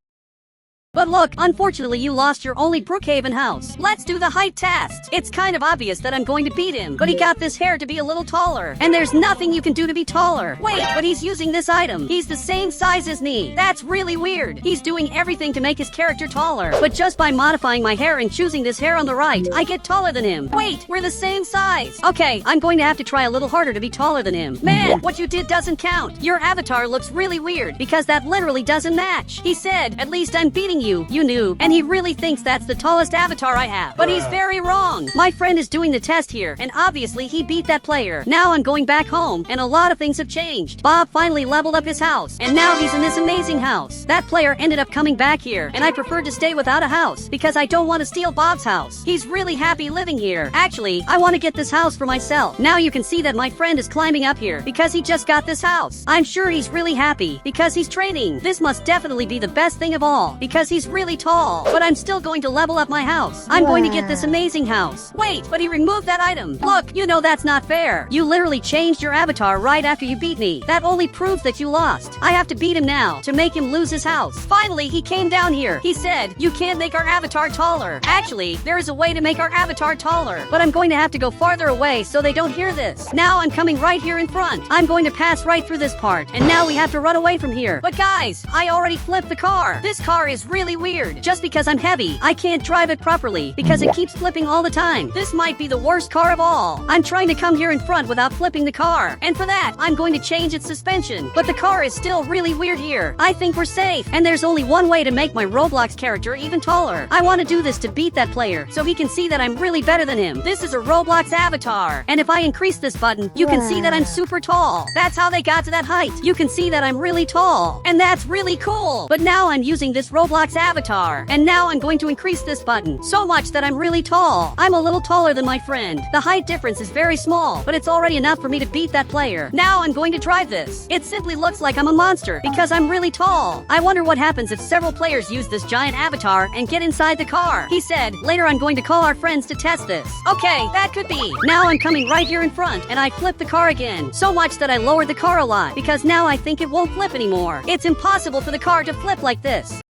But look, unfortunately you lost your only Brookhaven house. Let's do the height test. It's kind of obvious that I'm going to beat him, but he got this hair to be a little taller. And there's nothing you can do to be taller. Wait, but he's using this item. He's the same size as me. That's really weird. He's doing everything to make his character taller. But just by modifying my hair and choosing this hair on the right, I get taller than him. Wait, we're the same size. Okay, I'm going to have to try a little harder to be taller than him. Man, what you did doesn't count. Your avatar looks really weird because that literally doesn't match. He said, at least I'm beating you noob. And he really thinks that's the tallest avatar I have. But he's very wrong. My friend is doing the test here, and obviously he beat that player. Now I'm going back home, and a lot of things have changed. Bob finally leveled up his house, and now he's in this amazing house. That player ended up coming back here, and I preferred to stay without a house, because I don't want to steal Bob's house. He's really happy living here. Actually, I want to get this house for myself. Now you can see that my friend is climbing up here, because he just got this house. I'm sure he's really happy, because he's training. This must definitely be the best thing of all, because he's really tall, but I'm still going to level up my house. I'm going to get this amazing house. Wait, but he removed that item. Look, you know that's not fair. You literally changed your avatar right after you beat me. That only proves that you lost. I have to beat him now to make him lose his house. Finally, he came down here. He said, you can't make our avatar taller. Actually, there is a way to make our avatar taller, but I'm going to have to go farther away so they don't hear this. Now I'm coming right here in front. I'm going to pass right through this part, and now we have to run away from here. But guys, I already flipped the car. This car is really weird. Just because I'm heavy, I can't drive it properly because it keeps flipping all the time. This might be the worst car of all. I'm trying to come here in front without flipping the car. And for that, I'm going to change its suspension. But the car is still really weird here. I think we're safe. And there's only one way to make my Roblox character even taller. I want to do this to beat that player so he can see that I'm really better than him. This is a Roblox avatar. And if I increase this button, you can see that I'm super tall. That's how they got to that height. You can see that I'm really tall. And that's really cool. But now I'm using this Roblox avatar. And now I'm going to increase this button so much that I'm really tall. I'm a little taller than my friend. The height difference is very small, but it's already enough for me to beat that player. Now I'm going to drive this. It simply looks like I'm a monster because I'm really tall. I wonder what happens if several players use this giant avatar and get inside the car. He said, later I'm going to call our friends to test this. Okay, that could be. Now I'm coming right here in front and I flip the car again. So much that I lowered the car a lot because now I think it won't flip anymore. It's impossible for the car to flip like this.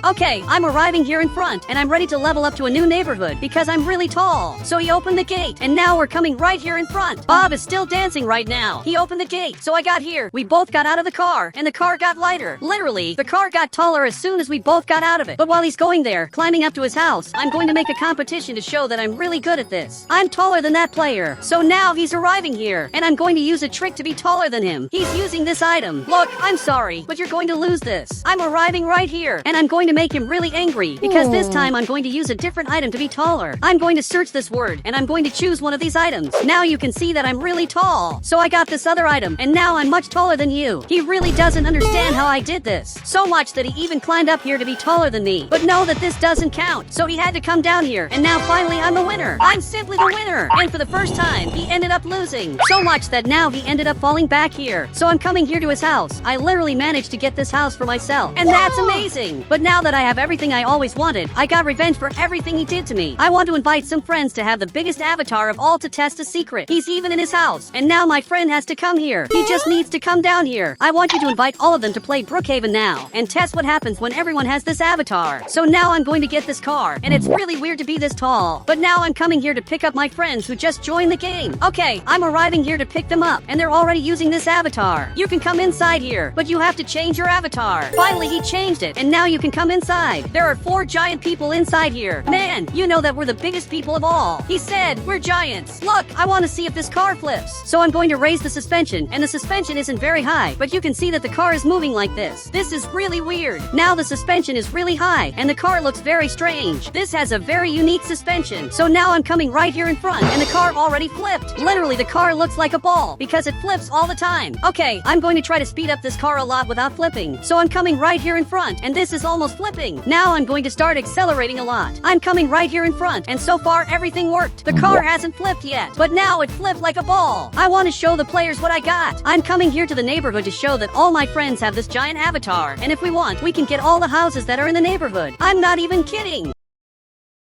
Okay, I'm arriving here in front, and I'm ready to level up to a new neighborhood because I'm really tall. So he opened the gate, and now we're coming right here in front. Bob is still dancing right now. He opened the gate, so I got here. We both got out of the car, and the car got lighter. Literally, the car got taller as soon as we both got out of it. But while he's going there, climbing up to his house, I'm going to make a competition to show that I'm really good at this. I'm taller than that player. So now he's arriving here, and I'm going to use a trick to be taller than him. He's using this item. Look, I'm sorry, but you're going to lose this. I'm arriving right here, and I'm going to to make him really angry, because this time I'm going to use a different item to be taller. I'm going to search this word, and I'm going to choose one of these items. Now you can see that I'm really tall. So I got this other item, and now I'm much taller than you. He really doesn't understand how I did this. So much that he even climbed up here to be taller than me. But know that this doesn't count. So he had to come down here, and now finally I'm the winner. I'm simply the winner. And for the first time, he ended up losing. So much that now he ended up falling back here. So I'm coming here to his house. I literally managed to get this house for myself. And that's amazing. But now that I have everything I always wanted, I got revenge for everything he did to me. I want to invite some friends to have the biggest avatar of all to test a secret. He's even in his house. And now my friend has to come here. He just needs to come down here. I want you to invite all of them to play Brookhaven now and test what happens when everyone has this avatar. So now I'm going to get this car. And it's really weird to be this tall. But now I'm coming here to pick up my friends who just joined the game. Okay, I'm arriving here to pick them up. And they're already using this avatar. You can come inside here, but you have to change your avatar. Finally, he changed it. And now you can come inside. There are 4 giant people inside here. Man, you know that we're the biggest people of all. He said, we're giants. Look, I want to see if this car flips. So I'm going to raise the suspension, and the suspension isn't very high, but you can see that the car is moving like this. This is really weird. Now the suspension is really high, and the car looks very strange. This has a very unique suspension. So now I'm coming right here in front, and the car already flipped. Literally, the car looks like a ball, because it flips all the time. Okay, I'm going to try to speed up this car a lot without flipping. So I'm coming right here in front, and this is almost flipping. Now I'm going to start accelerating a lot. I'm coming right here in front, and so far everything worked. The car hasn't flipped yet, but now it flipped like a ball. I want to show the players what I got. I'm coming here to the neighborhood to show that all my friends have this giant avatar, and if we want, we can get all the houses that are in the neighborhood. I'm not even kidding.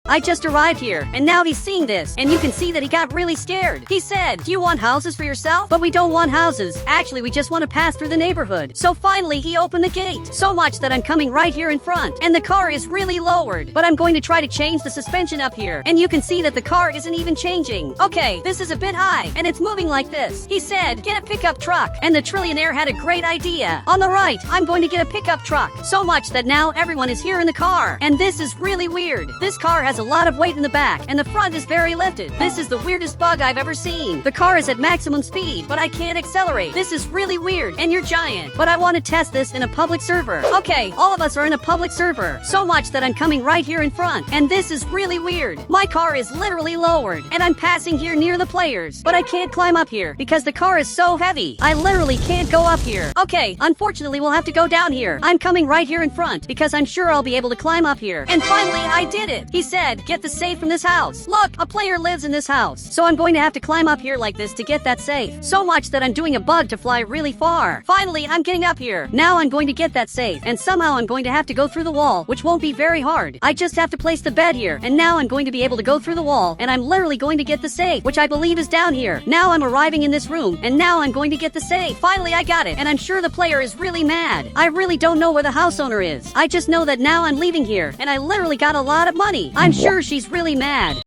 I just arrived here, and now he's seeing this, and you can see that he got really scared. He said, do you want houses for yourself? But we don't want houses. Actually, we just want to pass through the neighborhood. So finally, he opened the gate. So much that I'm coming right here in front, and the car is really lowered. But I'm going to try to change the suspension up here, and you can see that the car isn't even changing. Okay, this is a bit high, and it's moving like this. He said, get a pickup truck, and the trillionaire had a great idea. On the right, I'm going to get a pickup truck. So much that now everyone is here in the car, and this is really weird. This car has a lot of weight in the back, and the front is very lifted. This is the weirdest bug I've ever seen. The car is at maximum speed, but I can't accelerate. This is really weird, and you're giant. But I want to test this in a public server. Okay, all of us are in a public server. So much that I'm coming right here in front, and this is really weird. My car is literally lowered, and I'm passing here near the players. But I can't climb up here, because the car is so heavy. I literally can't go up here. Okay, unfortunately we'll have to go down here. I'm coming right here in front, because I'm sure I'll be able to climb up here. And finally, I did it. He said, get the safe from this house. Look, a player lives in this house. So I'm going to have to climb up here like this to get that safe. So much that I'm doing a bug to fly really far. Finally, I'm getting up here. Now I'm going to get that safe. And somehow I'm going to have to go through the wall, which won't be very hard. I just have to place the bed here. And now I'm going to be able to go through the wall. And I'm literally going to get the safe, which I believe is down here. Now I'm arriving in this room. And now I'm going to get the safe. Finally, I got it. And I'm sure the player is really mad. I really don't know where the house owner is. I just know that now I'm leaving here. And I literally got a lot of money. I'm sure she's really mad.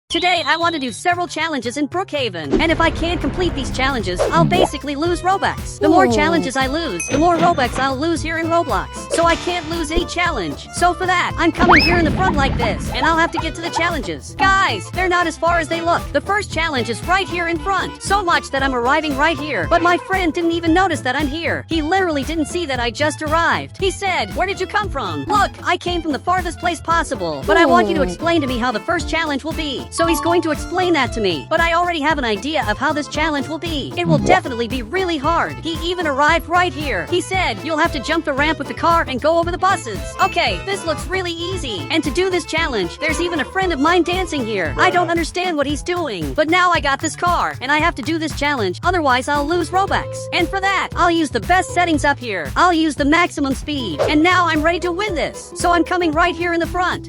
Today, I want to do several challenges in Brookhaven, and if I can't complete these challenges, I'll basically lose Robux. The more challenges I lose, the more Robux I'll lose here in Roblox. So I can't lose any challenge. So for that, I'm coming here in the front like this, and I'll have to get to the challenges. Guys, they're not as far as they look. The first challenge is right here in front. So much that I'm arriving right here, but my friend didn't even notice that I'm here. He literally didn't see that I just arrived. He said, where did you come from? Look, I came from the farthest place possible, but I want you to explain to me how the first challenge will be. So he's going to explain that to me, but I already have an idea of how this challenge will be. It will definitely be really hard. He even arrived right here. He said, you'll have to jump the ramp with the car and go over the buses. Okay, this looks really easy. And to do this challenge, there's even a friend of mine dancing here. I don't understand what he's doing, but now I got this car, and I have to do this challenge, otherwise I'll lose Robux. And for that, I'll use the best settings up here. I'll use the maximum speed, and now I'm ready to win this. So I'm coming right here in the front.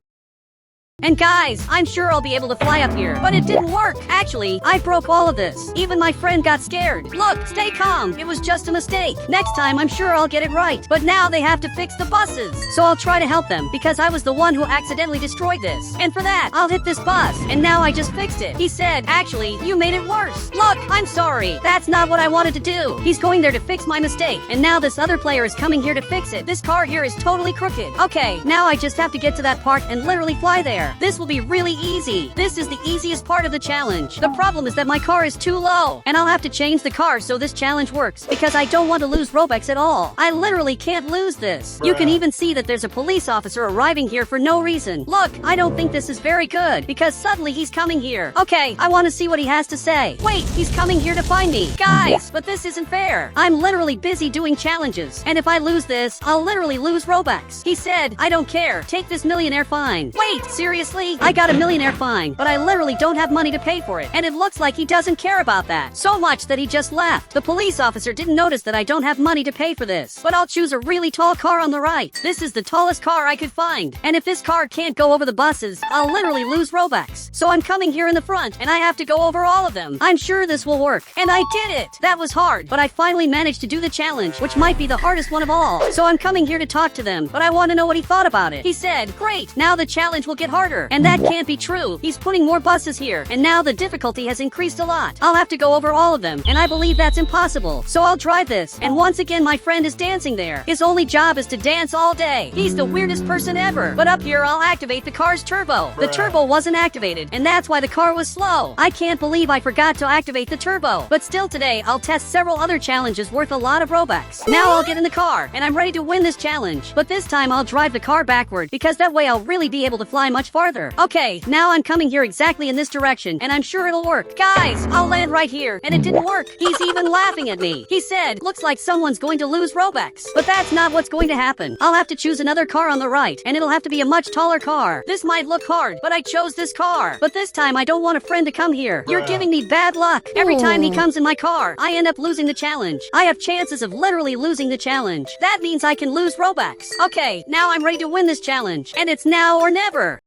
And guys, I'm sure I'll be able to fly up here, but it didn't work. Actually, I broke all of this. Even my friend got scared. Look, stay calm. It was just a mistake. Next time, I'm sure I'll get it right. But now they have to fix the buses. So I'll try to help them, because I was the one who accidentally destroyed this. And for that, I'll hit this bus. And now I just fixed it. He said, actually, you made it worse. Look, I'm sorry. That's not what I wanted to do. He's going there to fix my mistake. And now this other player is coming here to fix it. This car here is totally crooked. Okay, now I just have to get to that part and literally fly there. there. This will be really easy. This is the easiest part of the challenge. The problem is that my car is too low, and I'll have to change the car so this challenge works, because I don't want to lose Robux at all. I literally can't lose this. You can even see that there's a police officer arriving here for no reason. Look, I don't think this is very good, because suddenly he's coming here. Okay, I want to see what he has to say. Wait, he's coming here to find me. Guys, but this isn't fair. I'm literally busy doing challenges, and if I lose this, I'll literally lose Robux. He said, I don't care. Take this millionaire fine. Wait, seriously? I got a millionaire fine, but I literally don't have money to pay for it, and it looks like he doesn't care about that. So much that he just left. The police officer didn't notice that I don't have money to pay for this, but I'll choose a really tall car on the right. This is the tallest car I could find, and if this car can't go over the buses, I'll literally lose Robux. So I'm coming here in the front, and I have to go over all of them. I'm sure this will work, and I did it. That was hard, but I finally managed to do the challenge, which might be the hardest one of all. So I'm coming here to talk to them, but I want to know what he thought about it. He said, great, now the challenge will get harder, and that can't be true. He's putting more buses here, and now the difficulty has increased a lot. I'll have to go over all of them, and I believe that's impossible. So I'll try this, and once again my friend is dancing there. His only job is to dance all day. He's the weirdest person ever. But up here I'll activate the car's turbo. The turbo wasn't activated, and that's why the car was slow. I can't believe I forgot to activate the turbo. But still today I'll test several other challenges worth a lot of Robux. Now I'll get in the car, and I'm ready to win this challenge. But this time I'll drive the car backward, because that way I'll really be able to fly much farther. Okay, now I'm coming here exactly in this direction, and I'm sure it'll work. Guys, I'll land right here, and it didn't work. He's even laughing at me. He said, looks like someone's going to lose Robux. But that's not what's going to happen. I'll have to choose another car on the right, and it'll have to be a much taller car. This might look hard, but I chose this car. But this time I don't want a friend to come here. You're giving me bad luck. Every time he comes in my car, I end up losing the challenge. I have chances of literally losing the challenge. That means I can lose Robux. Okay, now I'm ready to win this challenge, and it's now or never.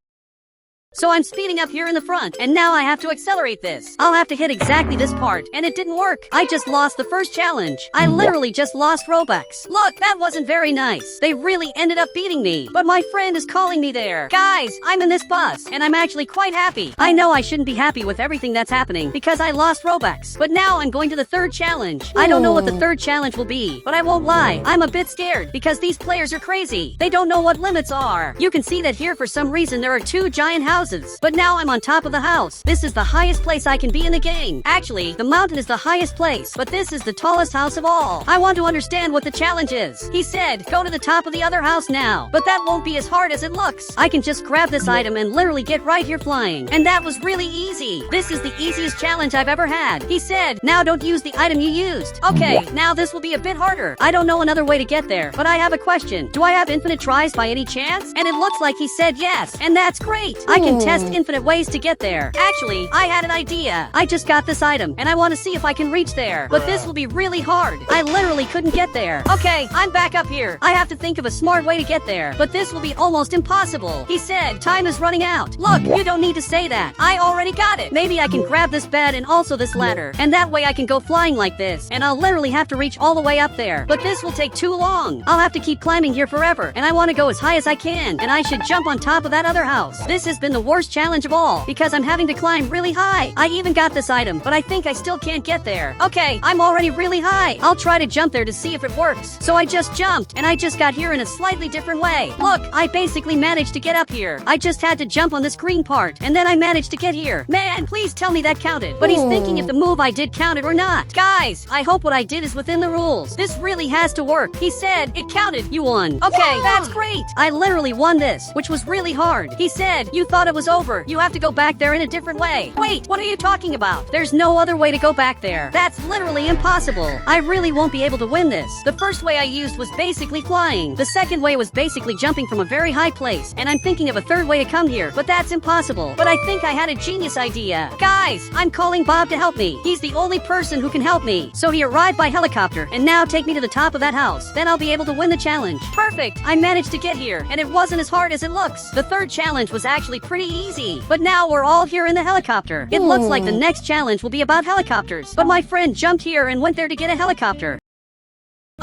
So I'm speeding up here in the front, and now I have to accelerate this. I'll have to hit exactly this part, and it didn't work. I just lost the first challenge. I literally just lost Robux. Look, that wasn't very nice. They really ended up beating me, but my friend is calling me there. Guys, I'm in this bus, and I'm actually quite happy. I know I shouldn't be happy with everything that's happening, because I lost Robux. But now I'm going to the third challenge. I don't know what the third challenge will be, but I won't lie. I'm a bit scared, because these players are crazy. They don't know what limits are. You can see that here for some reason there are two giant houses. But now I'm on top of the house. This is the highest place I can be in the game. Actually, the mountain is the highest place, but this is the tallest house of all. I want to understand what the challenge is. He said, go to the top of the other house now. But that won't be as hard as it looks. I can just grab this item and literally get right here flying. And that was really easy. This is the easiest challenge I've ever had. He said, now don't use the item you used. Okay, now this will be a bit harder. I don't know another way to get there, but I have a question. Do I have infinite tries by any chance? And it looks like he said yes, and that's great. I can test infinite ways to get there. Actually, I had an idea. I just got this item, and I want to see if I can reach there. But this will be really hard. I literally couldn't get there. Okay, I'm back up here. I have to think of a smart way to get there. But this will be almost impossible. He said, time is running out. Look, you don't need to say that. I already got it. Maybe I can grab this bed and also this ladder. And that way I can go flying like this. And I'll literally have to reach all the way up there. But this will take too long. I'll have to keep climbing here forever. And I want to go as high as I can. And I should jump on top of that other house. This has been the worst challenge of all, because I'm having to climb really high. I even got this item, but I think I still can't get there. Okay, I'm already really high. I'll try to jump there to see if it works. So I just jumped, and I just got here in a slightly different way. Look, I basically managed to get up here. I just had to jump on this green part, and then I managed to get here. Man, please tell me that counted. But he's thinking if the move I did counted or not. Guys, I hope what I did is within the rules. This really has to work. He said, it counted. You won. Okay, that's great. I literally won this, which was really hard. He said, you thought it was over. You have to go back there in a different way. Wait, what are you talking about? There's no other way to go back there. That's literally impossible. I really won't be able to win this. The first way I used was basically flying. The second way was basically jumping from a very high place. And I'm thinking of a third way to come here, but that's impossible. But I think I had a genius idea. Guys, I'm calling Bob to help me. He's the only person who can help me. So he arrived by helicopter and now take me to the top of that house. Then I'll be able to win the challenge. Perfect. I managed to get here, and it wasn't as hard as it looks. The third challenge was actually pretty easy. But now we're all here in the helicopter. It looks like the next challenge will be about helicopters. But my friend jumped here and went there to get a helicopter.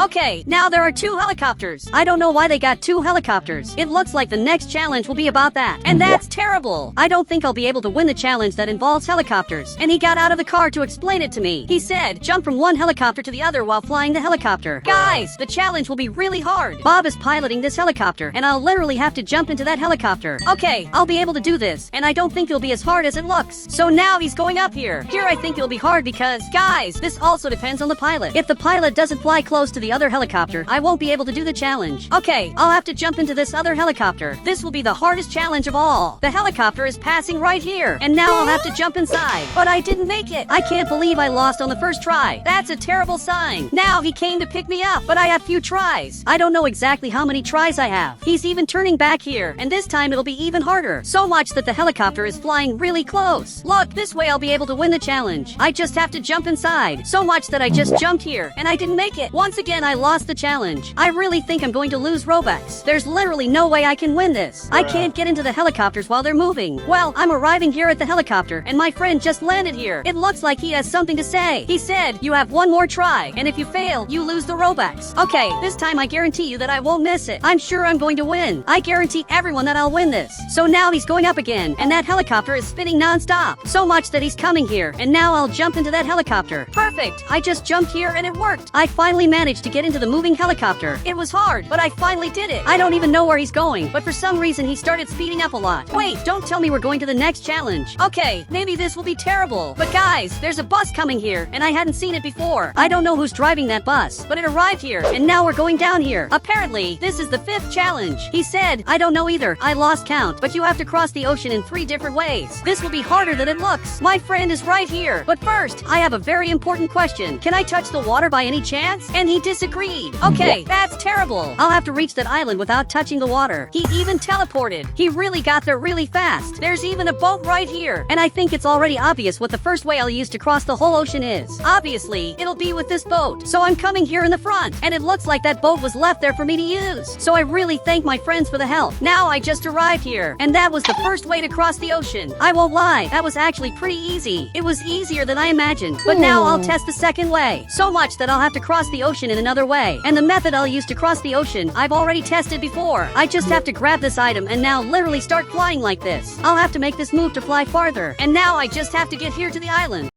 Okay, now there are 2 helicopters. I don't know why they got 2 helicopters. It looks like the next challenge will be about that. And that's terrible. I don't think I'll be able to win the challenge that involves helicopters. And he got out of the car to explain it to me. He said, jump from one helicopter to the other while flying the helicopter. Guys, the challenge will be really hard. Bob is piloting this helicopter, and I'll literally have to jump into that helicopter. Okay, I'll be able to do this, and I don't think it'll be as hard as it looks. So now he's going up here. Here I think it'll be hard because, guys, this also depends on the pilot. If the pilot doesn't fly close to the other helicopter, I won't be able to do the challenge. Okay, I'll have to jump into this other helicopter. This will be the hardest challenge of all. The helicopter is passing right here, and now I'll have to jump inside. But I didn't make it. I can't believe I lost on the first try. That's a terrible sign. Now he came to pick me up, but I have few tries. I don't know exactly how many tries I have. He's even turning back here, and this time it'll be even harder. So much that the helicopter is flying really close. Look, this way I'll be able to win the challenge. I just have to jump inside. So much that I just jumped here, and I didn't make it. Once again, I lost the challenge. I really think I'm going to lose Robux. There's literally no way I can win this. I can't get into the helicopters while they're moving. Well, I'm arriving here at the helicopter, and my friend just landed here. It looks like he has something to say. He said, you have one more try, and if you fail, you lose the Robux. Okay, this time I guarantee you that I won't miss it. I'm sure I'm going to win. I guarantee everyone that I'll win this. So now he's going up again, and that helicopter is spinning non-stop. So much that he's coming here, and now I'll jump into that helicopter. Perfect! I just jumped here and it worked. I finally managed to get into the moving helicopter. It was hard, but I finally did it. I don't even know where he's going, but for some reason he started speeding up a lot. Wait, don't tell me we're going to the next challenge. Okay, maybe this will be terrible. But guys, there's a bus coming here, and I hadn't seen it before. I don't know who's driving that bus, but it arrived here, and now we're going down here. Apparently, this is the 5th challenge. He said, I don't know either. I lost count, but you have to cross the ocean in 3 different ways. This will be harder than it looks. My friend is right here. But first, I have a very important question. Can I touch the water by any chance? And he disagreed. Okay, that's terrible. I'll have to reach that island without touching the water. He even teleported. He really got there really fast. There's even a boat right here. And I think it's already obvious what the first way I'll use to cross the whole ocean is. Obviously, it'll be with this boat. So I'm coming here in the front, and it looks like that boat was left there for me to use. So I really thank my friends for the help. Now I just arrived here, and that was the first way to cross the ocean. I won't lie, that was actually pretty easy. It was easier than I imagined. But now I'll test the second way. So much that I'll have to cross the ocean in another way. And the method I'll use to cross the ocean, I've already tested before. I just have to grab this item and now literally start flying like this. I'll have to make this move to fly farther. And now I just have to get here to the island.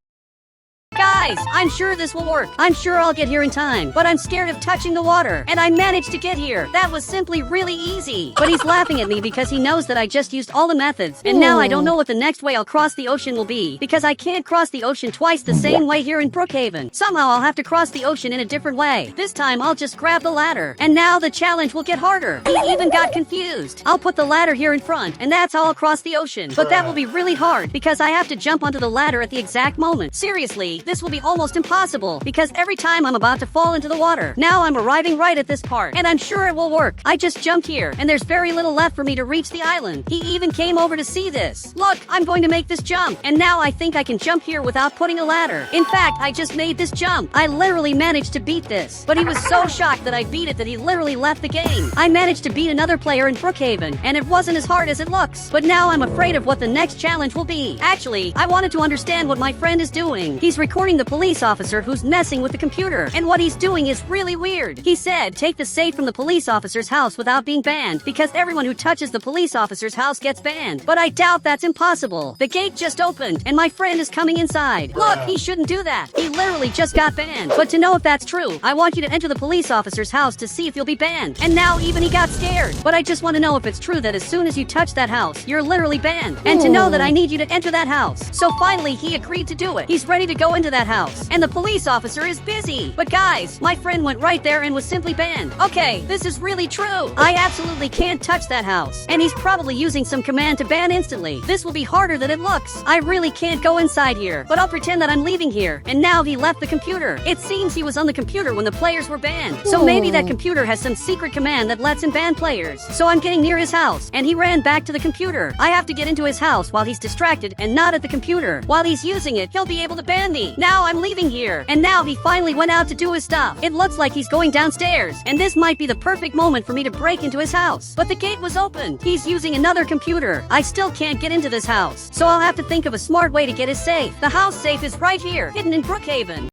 Guys, I'm sure this will work. I'm sure I'll get here in time, but I'm scared of touching the water, and I managed to get here. That was simply really easy. But he's laughing at me because he knows that I just used all the methods, and now I don't know what the next way I'll cross the ocean will be, because I can't cross the ocean twice the same way here in Brookhaven. Somehow I'll have to cross the ocean in a different way. This time I'll just grab the ladder, and now the challenge will get harder. He even got confused. I'll put the ladder here in front, and that's how I'll cross the ocean. But that will be really hard, because I have to jump onto the ladder at the exact moment. Seriously, this will be almost impossible, because every time I'm about to fall into the water. Now I'm arriving right at this part, and I'm sure it will work. I just jumped here, and there's very little left for me to reach the island. He even came over to see this. Look, I'm going to make this jump, and now I think I can jump here without putting a ladder. In fact, I just made this jump. I literally managed to beat this, but he was so shocked that I beat it that he literally left the game. I managed to beat another player in Brookhaven, and it wasn't as hard as it looks. But now I'm afraid of what the next challenge will be. Actually, I wanted to understand what my friend is doing. He's recording the police officer who's messing with the computer, and what he's doing is really weird. He said, take the safe from the police officer's house without being banned, because everyone who touches the police officer's house gets banned. But I doubt that's impossible. The gate just opened, and my friend is coming inside. Look, he shouldn't do that. He literally just got banned. But to know if that's true, I want you to enter the police officer's house to see if you'll be banned. And now even he got scared. But I just want to know if it's true that as soon as you touch that house, you're literally banned. And to know that I need you to enter that house. So finally, he agreed to do it. He's ready to go into that house. And the police officer is busy. But guys, my friend went right there and was simply banned. Okay, this is really true. I absolutely can't touch that house. And he's probably using some command to ban instantly. This will be harder than it looks. I really can't go inside here, but I'll pretend that I'm leaving here. And now he left the computer. It seems he was on the computer when the players were banned. So maybe that computer has some secret command that lets him ban players. So I'm getting near his house, and he ran back to the computer. I have to get into his house while he's distracted and not at the computer. While he's using it, he'll be able to ban me. Now I'm leaving here. And now he finally went out to do his stuff. It looks like he's going downstairs, and this might be the perfect moment for me to break into his house. But the gate was open. He's using another computer. I still can't get into this house, so I'll have to think of a smart way to get his safe. The house safe is right here, hidden in Brookhaven.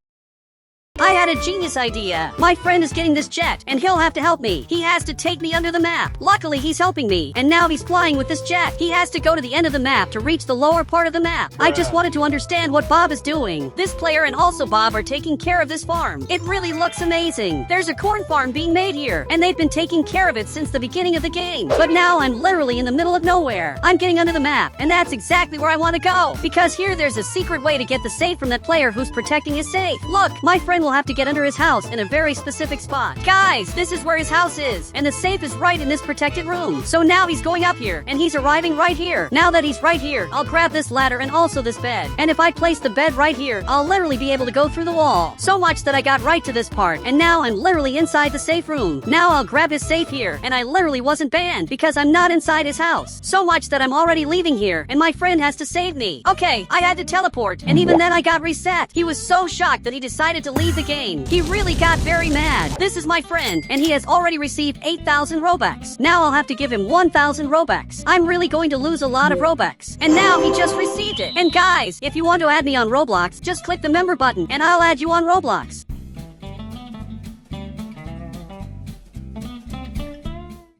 I had a genius idea. My friend is getting this jet, and he'll have to help me. He has to take me under the map. Luckily, he's helping me, and now he's flying with this jet. He has to go to the end of the map to reach the lower part of the map. I just wanted to understand what Bob is doing. This player and also Bob are taking care of this farm. It really looks amazing. There's a corn farm being made here, and they've been taking care of it since the beginning of the game. But now I'm literally in the middle of nowhere. I'm getting under the map, and that's exactly where I want to go. Because here there's a secret way to get the safe from that player who's protecting his safe. Look, my friend will have to get under his house in a very specific spot. Guys, this is where his house is, and the safe is right in this protected room. So now he's going up here, and he's arriving right here. Now that he's right here, I'll grab this ladder and also this bed. And if I place the bed right here, I'll literally be able to go through the wall. So much that I got right to this part, and now I'm literally inside the safe room. Now I'll grab his safe here, and I literally wasn't banned because I'm not inside his house. So much that I'm already leaving here, and my friend has to save me. Okay, I had to teleport, and even then I got reset. He was so shocked that he decided to leave the game. He really got very mad. This is my friend, and he has already received 8,000 Robux. Now I'll have to give him 1,000 Robux. I'm really going to lose a lot of Robux. And now he just received it. And guys, if you want to add me on Roblox, just click the member button, and I'll add you on Roblox.